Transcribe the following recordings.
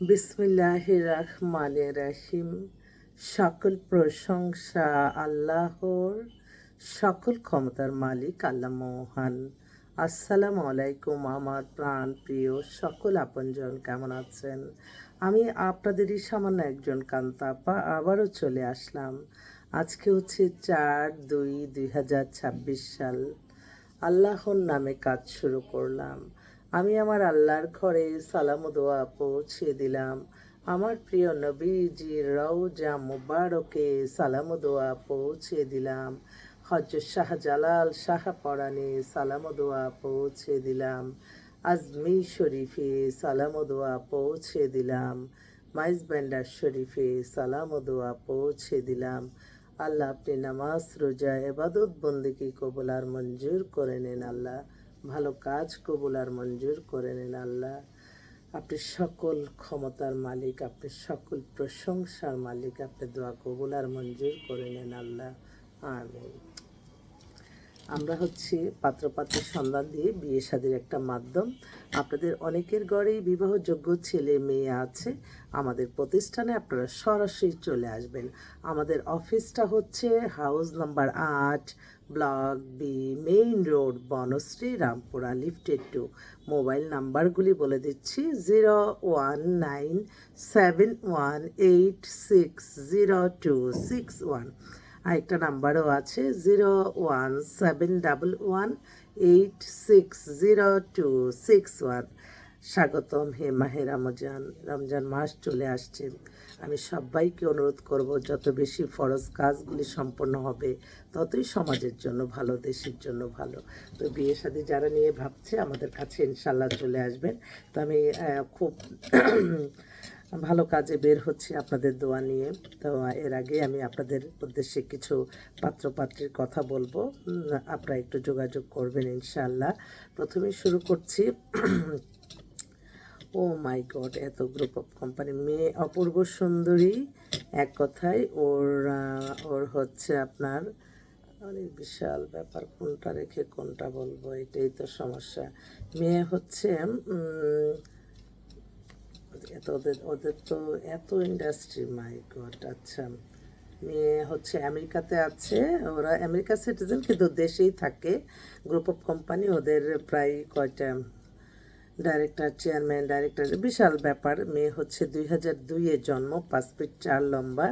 বিসমিল্লাহির রহমানির রহিম। সকল প্রশংসা আল্লাহর, সকল ক্ষমতার মালিক আল্লাহ মহান। আসসালামু আলাইকুম আমার প্রাণ প্রিয় সকল আপনজন, কেমন আছেন? আমি আপনাদেরই সামান্য একজন কান্তাপা আবারও চলে আসলাম। আজকে হচ্ছে 4/2/2026 সাল। আল্লাহর নামে কাজ শুরু করলাম। আমি আমার আল্লাহর ঘরে সালাম ও দোয়া পৌঁছে দিলাম। আমার প্রিয় নবীজির রওজা মুবারকে সালাম ও দোয়া পৌঁছে দিলাম। হযরত শাহজালাল শাহপরাণে সালাম ও দোয়া পৌঁছে দিলাম। আজমির শরীফে সালাম ও দোয়া পৌঁছে দিলাম। মাইজ ব্যান্ডার শরীফে সালাম ও দোয়া পৌঁছে দিলাম। আল্লাহ আপনি নামাজ রোজা এবাদত বন্দেগী কবুল আর মঞ্জুর করে নেন। আল্লাহ ভালো কাজ কবুল আর মঞ্জুর করে নেন। আল্লাহ আপনি সকল ক্ষমতার মালিক, আপনি সকল প্রশংসার মালিক, আপনি দোয়া কবুল আর মঞ্জুর করে নেন। আল্লাহ আমিন। আমরা হচ্ছে পাত্রপাত্রের সন্ধান দিয়ে বিয়ে শাদীর একটা মাধ্যম। আপনাদের অনেকের ঘরেই বিবাহযোগ্য ছেলে মেয়ে আছে। আমাদের প্রতিষ্ঠানে আপনারা সরাসরি চলে আসবেন। আমাদের অফিসটা হচ্ছে house number 8, block B, main road, Banasree, Rampura, লিফটেড 2। মোবাইল নাম্বারগুলি বলে দিচ্ছি: 01971860261। আরেকটা নাম্বারও আছে 01711860261। স্বাগতম হে মাহে রমজান। রমজান মাস চলে আসছে। আমি সবাইকে অনুরোধ করব, যত বেশি ফরজ কাজগুলি সম্পন্ন হবে ততই সমাজের জন্য ভালো, দেশের জন্য ভালো। তো বিয়ে শাদী যারা নিয়ে ভাবছে আমাদের কাছে ইনশাল্লাহ চলে আসবেন। তো আমি খুব ভালো কাজে বের হচ্ছে আপনাদের দোয়া নিয়ে। তো এর আগে আমি আপনাদের উদ্দেশ্যে কিছু পাত্রপাত্রীর কথা বলবো, আপনারা একটু যোগাযোগ করবেন ইনশাআল্লাহ। প্রথমে শুরু করছি। ও মাই গড, এত গ্রুপ অফ কোম্পানি। মেয়ে অপূর্ব সুন্দরী, এক কথায় ওর হচ্ছে আপনার অনেক বিশাল ব্যাপার, কোনটা রেখে কোনটা বলবো, এটাই তো সমস্যা। মেয়ে হচ্ছে এত ওদের ওদের তো এত ইন্ডাস্ট্রি, মাই গড। আচ্ছা, মেয়ে হচ্ছে আমেরিকাতে আছে। ওরা আমেরিকা সিটিজেন কিন্তু দেশেই থাকে। গ্রুপ অফ কোম্পানি, ওদের প্রায় কয়টা ডাইরেক্টর, চেয়ারম্যান, ডাইরেক্টর, বিশাল ব্যাপার। মেয়ে হচ্ছে 2002-এ জন্ম, 5 ফিট 4 লম্বা,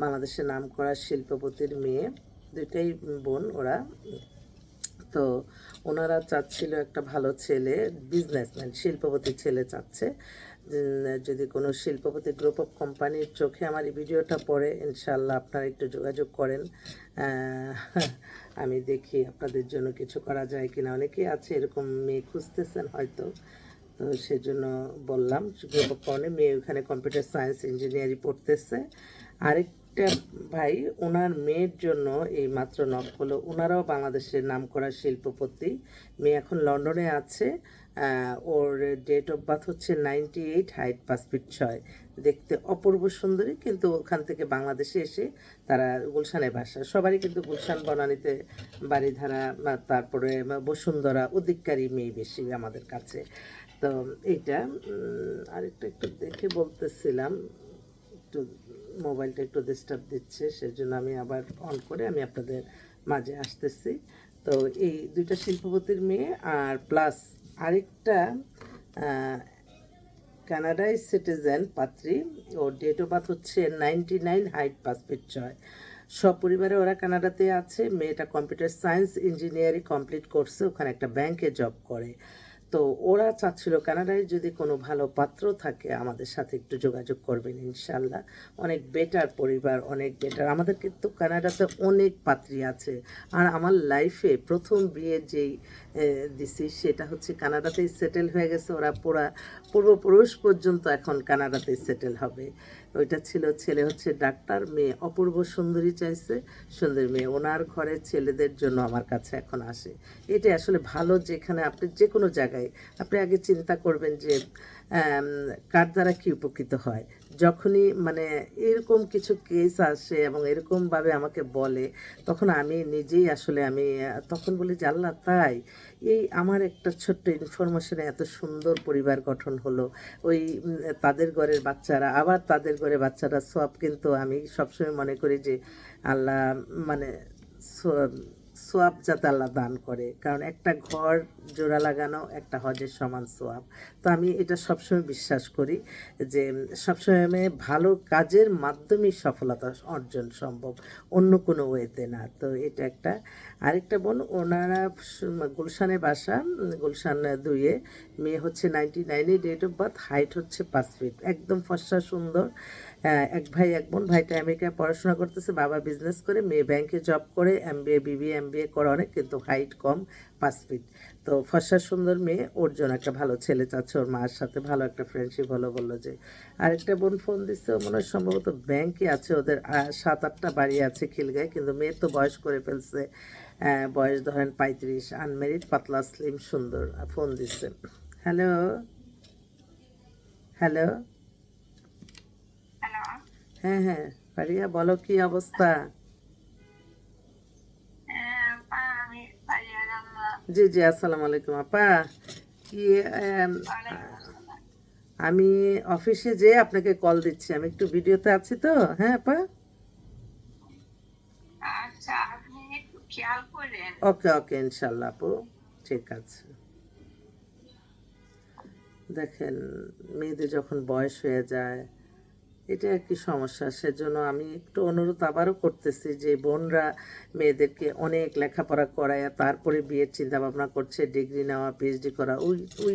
বাংলাদেশের নাম করা শিল্পপতির মেয়ে। দুইটাই বোন ওরা। তো ওনারা চাচ্ছিল একটা ভালো ছেলে, বিজনেসম্যান, শিল্পপতি ছেলে চাচ্ছে। যদি কোনো শিল্পপতি গ্রুপ অফ কোম্পানির চোখে আমার এই ভিডিওটা পড়ে, ইনশাল্লাহ আপনারা একটু যোগাযোগ করেন। আমি দেখি আপনাদের জন্য কিছু করা যায় কিনা। অনেকেই আছে এরকম মেয়ে খুঁজতেছেন হয়তো, তো সেজন্য বললাম। গ্রুপ অফ কোম্পানি মেয়ে ওখানে কম্পিউটার সায়েন্স ইঞ্জিনিয়ারিং পড়তেছে। আরেকটা ভাই, ওনার মেয়ের জন্য এই মাত্র নক হলো। ওনারাও বাংলাদেশের নামকরা শিল্পপতি। মেয়ে এখন লন্ডনে আছে। ওর ডেট অফ বার্থ হচ্ছে 98, হাইট 5 ফিট 6, দেখতে অপূর্ব সুন্দরী। কিন্তু ওখান থেকে বাংলাদেশে এসে তারা গুলশানে বাসা। সবারই কিন্তু গুলশান বনানীতে বাড়িধারা, তারপরে বসুন্ধরা, ওদিককারই মেয়ে বেশি আমাদের কাছে। তো এইটা আরেকটা একটু দেখে বলতেছিলাম, একটু মোবাইলটা একটু ডিস্টার্ব দিচ্ছে, সেজন্য আমি আবার অন করে আমি আপনাদের মাঝে আসতেছি। তো এই দুইটা শিল্পপতির মেয়ে, আর প্লাস আরেকটা কানাডায় সিটিজেন পাত্রী। ওর ডেট অফ বার্থ হচ্ছে 99, হাইট 5 ফিট 6। সপরিবারে ওরা কানাডাতে আছে। মেয়েটা কম্পিউটার সায়েন্স ইঞ্জিনিয়ারিং কমপ্লিট করছে, ওখানে একটা ব্যাংকে জব করে। তো ওরা চাচ্ছিল কানাডায় যদি কোনো ভালো পাত্র থাকে আমাদের সাথে একটু যোগাযোগ করবেন ইনশাল্লাহ। অনেক বেটার পরিবার, অনেক বেটার। আমাদের কিন্তু কানাডাতে অনেক পাত্রী আছে। আর আমার লাইফে প্রথম বিয়ে যেই দিছি সেটা হচ্ছে কানাডাতেই সেটেল হয়ে গেছে। ওরা পূর্বপুরুষ পর্যন্ত এখন কানাডাতেই সেটেল হবে। ওইটা ছিল, ছেলে হচ্ছে ডাক্তার, মেয়ে অপূর্ব সুন্দরী চাইছে, সুন্দর মেয়ে। ওনার ঘরের ছেলেদের জন্য আমার কাছে এখন আসে। এটা আসলে ভালো, যেখানে আপনি যে কোনো জায়গায় আপনি আগে চিন্তা করবেন যে কার দ্বারা কী উপকৃত হয়। যখনই মানে এরকম কিছু কেস আসে এবং এরকমভাবে আমাকে বলে, তখন আমি নিজেই আসলে আমি তখন বলি যে আল্লাহ, তাই এই আমার একটা ছোট্ট ইনফরমেশনে এত সুন্দর পরিবার গঠন হলো। ওই তাদের ঘরের বাচ্চারা আবার তাদের ঘরে বাচ্চারা সব, কিন্তু আমি সবসময় মনে করি যে আল্লাহ মানে সোয়াব যাতে আল্লাহ দান করে, কারণ একটা ঘর জোড়া লাগানো একটা হজের সমান সোয়াব। তো আমি এটা সবসময় বিশ্বাস করি যে সবসময় ভালো কাজের মাধ্যমেই সফলতা অর্জন সম্ভব, অন্য কোনো ওয়েতে না। তো এটা একটা। আরেকটা বোন, ওনারা গুলশানে বাসা, গুলশান 2-এ, মেয়ে হচ্ছে 99, ডেট অফ বার্থ, হাইট হচ্ছে 5 ফিট, একদম ফর্সা সুন্দর। এক ভাই এক বোন। ভাইটা আমেরিকায় পড়াশোনা করতেছে, বাবা বিজনেস করে, মেয়ে ব্যাংকে জব করে, MBA BBA MBA করে অনেক, কিন্তু হাইট কম, 5 ফিট। তো ফর্সা সুন্দর মেয়ে, ওর জন্য একটা ভালো ছেলে চাচ্ছে, ওর মার সাথে ভালো একটা ফ্রেন্ডশিপ হলো, বললো যে। আরেকটা বোন ফোন দিচ্ছে, ও মনে হয় সম্ভবত ব্যাংকে আছে, ওদের 7-8টা বাড়ি আছে খিলগায়, কিন্তু মেয়ের তো বয়স করে ফেলছে, বয়স ধরেন 35, আনমেরিড, পাতলা স্লিম সুন্দর। ফোন দিচ্ছে। Hello hello. হ্যাঁ হ্যাঁ পারিয়া, বলো কি অবস্থা? জি জি, আসসালামু আলাইকুম আপা। কি আমি অফিসে যেয়ে আপনাকে কল দিচ্ছি, আমি একটু ভিডিওতে আছি তো। হ্যাঁ আপা, ওকে ওকে, ইনশাল্লাহ আপু, ঠিক আছে। দেখেন, মেয়েদের যখন বয়স হয়ে যায়, এটা কি সমস্যা, সেজন্য আমি একটু অনুরোধ আবারও করতেছি যে বোনরা মেয়েদেরকে অনেক লেখাপড়া করায় তারপরে বিয়ের চিন্তা ভাবনা করছে, ডিগ্রি নেওয়া, PhD করা, ওই ওই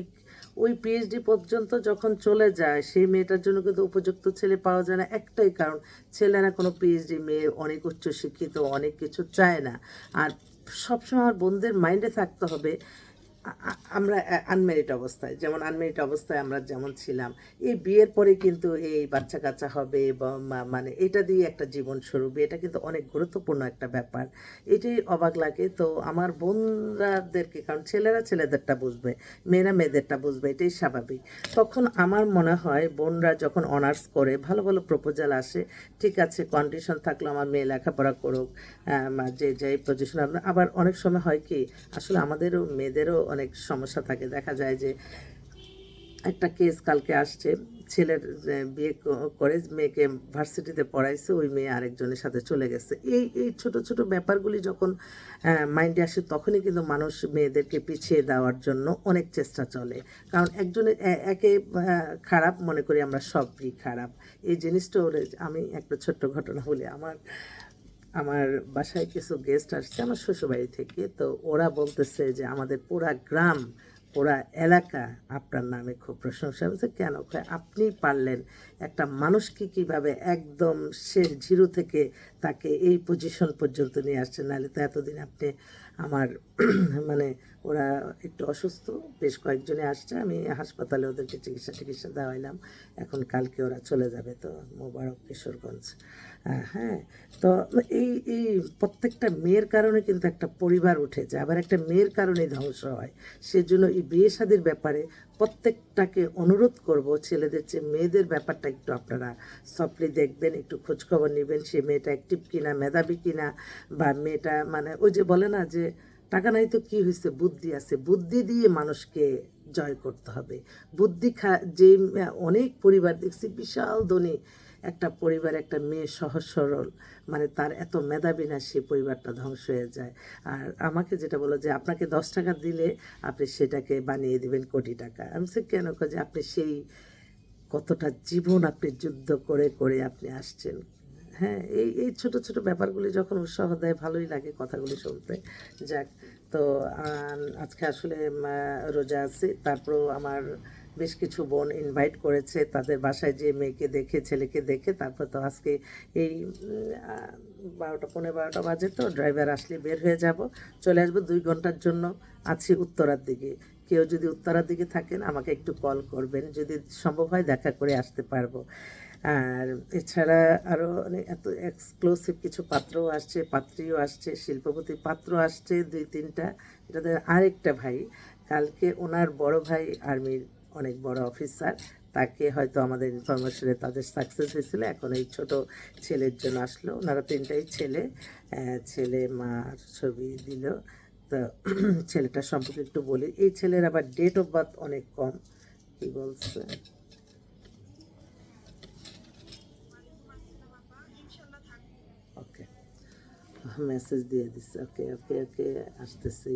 ওই PhD পর্যন্ত যখন চলে যায়, সেই মেয়েটার জন্য কিন্তু উপযুক্ত ছেলে পাওয়া যায় না। একটাই কারণ, ছেলেরা কোনো PhD, মেয়ে অনেক উচ্চশিক্ষিত, অনেক কিছু চায় না। আর সবসময় আমার বোনদের মাইন্ডে থাকতে হবে, আমরা আনমেরিড অবস্থায়, যেমন আনমেরিড অবস্থায় আমরা যেমন ছিলাম, এই বিয়ের পরে কিন্তু এই বাচ্চা কাচ্চা হবে, বা মানে এটা দিয়ে একটা জীবন শুরু, এটা কিন্তু অনেক গুরুত্বপূর্ণ একটা ব্যাপার। এটাই অবাক লাগে। তো আমার বোনরাদেরকে, কারণ ছেলেরা ছেলেদেরটা বুঝবে, মেয়েরা মেয়েদেরটা বুঝবে, এটাই স্বাভাবিক। তখন আমার মনে হয় বোনরা যখন অনার্স করে, ভালো ভালো প্রপোজাল আসে, ঠিক আছে, কন্ডিশন থাকলো আমার মেয়ে লেখাপড়া করুক, যে যেই পজিশন। আবার অনেক সময় হয় কি, আসলে আমাদেরও মেয়েদেরও অনেক সমস্যা থাকে। দেখা যায় যে একটা কেস কালকে আসছে, ছেলের বিয়ে করে মেয়েকে ভার্সিটিতে পড়াইছে, ওই মেয়ে আরেকজনের সাথে চলে গেছে। এই এই ছোট ছোট ব্যাপারগুলি যখন মাইন্ডে আসে, তখনই কিন্তু মানুষ মেয়েদেরকে পিছিয়ে দেওয়ার জন্য অনেক চেষ্টা চলে। কারণ একজনের একে খারাপ মনে করি আমরা, সবই খারাপ, এই জিনিসটা ওরে। আমি একটা ছোট্ট ঘটনা বলি। আমার আমার বাসায় কিছু গেস্ট আসছে আমার শ্বশুরবাড়ি থেকে। তো ওরা বলতেছে যে আমাদের পুরা গ্রাম, পুরা এলাকা আপনার নামে খুব প্রশংসা হচ্ছে। কেন? আপনি পারলেন একটা মানুষকে কিভাবে একদম সে জিরো থেকে তাকে এই পজিশন পর্যন্ত নিয়ে আসছেন, নাহলে তো এতদিন আপনি আমার মানে, ওরা একটু অসুস্থ, বেশ কয়েকজনে আসছে, আমি হাসপাতালে ওদেরকে চিকিৎসা দেওয়াইলাম, এখন কালকে ওরা চলে যাবে। তো মোবারক, কিশোরগঞ্জ। হ্যাঁ। তো এই এই প্রত্যেকটা মেয়ের কারণে কিন্তু একটা পরিবার উঠে যায়, আবার একটা মেয়ের কারণে ধ্বংস হয়। সেজন্য এই বিয়ে শাদির ব্যাপারে প্রত্যেকটাকে অনুরোধ করব, ছেলেদের চেয়ে মেয়েদের ব্যাপারটা একটু আপনারা সফটলি দেখবেন, একটু খোঁজখবর নেবেন, সে মেয়েটা অ্যাক্টিভ কিনা, মেধাবী কিনা, বা মেয়েটা মানে ওই যে বলে না যে টাকা নাই তো কি হয়েছে, বুদ্ধি আছে, বুদ্ধি দিয়ে মানুষকে জয় করতে হবে। বুদ্ধি যে অনেক পরিবার দেখছি বিশাল ধনী একটা পরিবার, একটা মেয়ে সহজ সরল, মানে তার এত মেধাবী না, সেই পরিবারটা ধ্বংস হয়ে যায়। আর আমাকে যেটা বলো যে আপনাকে 10 টাকা দিলে আপনি সেটাকে বানিয়ে দিবেন কোটি টাকা, আমি সে কেন, যে আপনি সেই কতটা জীবন আপনি যুদ্ধ করে করে আপনি আসছেন। হ্যাঁ, এই এই ছোট ছোট ব্যাপারগুলি যখন উৎসাহ দেয়, ভালোই লাগে কথাগুলি শুনতে। যাক, তো আজকে আসলে রোজা আছে, তারপরেও আমার বেশ কিছু বোন ইনভাইট করেছে তাদের বাসায়, যে মেয়েকে দেখে, ছেলেকে দেখে। তারপর তো আজকে এই 12টা 12:15 বাজে, তো ড্রাইভার আসলে বের হয়ে যাব, চলে আসবো 2 ঘন্টার জন্য। আছি উত্তরার দিকে, কেউ যদি উত্তরার দিকে থাকেন আমাকে একটু কল করবেন, যদি সম্ভব হয় দেখা করে আসতে পারবো। আর এছাড়া আরও অনেক এত এক্সক্লুসিভ কিছু পাত্রও আসছে, পাত্রীও আসছে, শিল্পপতি পাত্র আসছে 2-3টা। এটাতে আরেকটা ভাই, কালকে ওনার বড় ভাই আর্মির অনেক বড় অফিসার, তাকে হয়তো আমাদের ইনফরমেশনে তাদের সাকসেস হয়েছিল, এখন এই ছোট ছেলের জন্য আসলো। ওনারা 3টাই ছেলে, ছেলে মার ছবি দিল। তা ছেলেটার সম্পর্কে একটু বলি। এই ছেলের আবার ডেট অফ বার্থ অনেক কম। কি বলছে? ওকে, মেসেজ দিয়ে দিচ্ছে। ওকে ওকে ওকে, আসতেছি।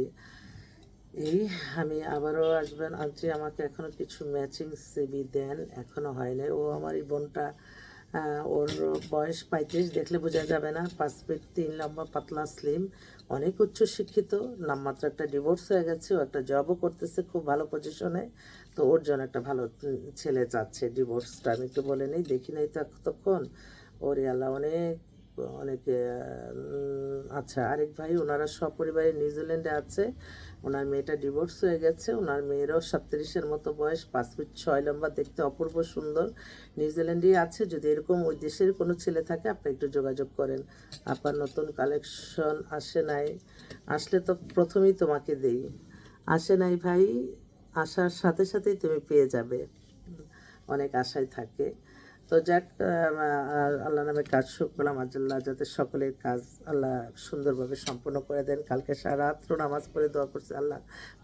এই আমি আবারও আসবেন আনছি, আমাকে এখনো কিছু ম্যাচিং সিবি দেন, এখনো হয়নি। ও আমার এই বোনটা, ওর বয়স 35, দেখলে বোঝা যাবে না। 5 ফিট 3 লম্বা, পাতলা, স্লিম, অনেক উচ্চ শিক্ষিত। নামমাত্র একটা ডিভোর্স হয়ে গেছে, ও একটা জবও করতেছে খুব ভালো পজিশনে। তো ওর জন্য একটা ভালো ছেলে চাচ্ছে। ডিভোর্সটা আমি একটু বলে নিই, দেখি নাই তো তখন। ওরে আল্লাহ, অনেক অনেক আচ্ছা, আরেক ভাই, ওনারা সপরিবারে নিউজিল্যান্ডে আছে। ওনার মেয়েটা ডিভোর্স হয়ে গেছে, ওনার মেয়েরও 37-এর মতো বয়স, 5 ফিট 6 লম্বা, দেখতে অপূর্ব সুন্দর, নিউজিল্যান্ডেই আছে। যদি এরকম ওই দেশের কোনো ছেলে থাকে আপনি একটু যোগাযোগ করেন। আপনার নতুন কালেকশন আসে নাই? আসলে তো প্রথমেই তোমাকে দেই। আসে নাই ভাই, আসার সাথে সাথেই তুমি পেয়ে যাবে। অনেক আশায় থাকে। তো যাক, আল্লাহ নামে কাজ শুরু করলাম। আল্লাহ যাতে সকলের কাজ আল্লাহ সুন্দরভাবে সম্পন্ন করে দেন। কালকে সারারাত্র নামাজ পড়ে দোয়া করছে, আল্লাহ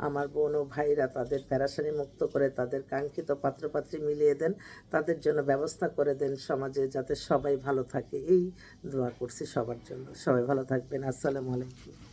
আমার বোন ও ভাইরা তাদের প্যারাশানি মুক্ত করে তাদের কাঙ্ক্ষিত পাত্রপাত্রী মিলিয়ে দেন, তাদের জন্য ব্যবস্থা করে দেন সমাজে, যাতে সবাই ভালো থাকে। এই দোয়া করছি সবার জন্য। সবাই ভালো থাকবেন। আসসালামু আলাইকুম।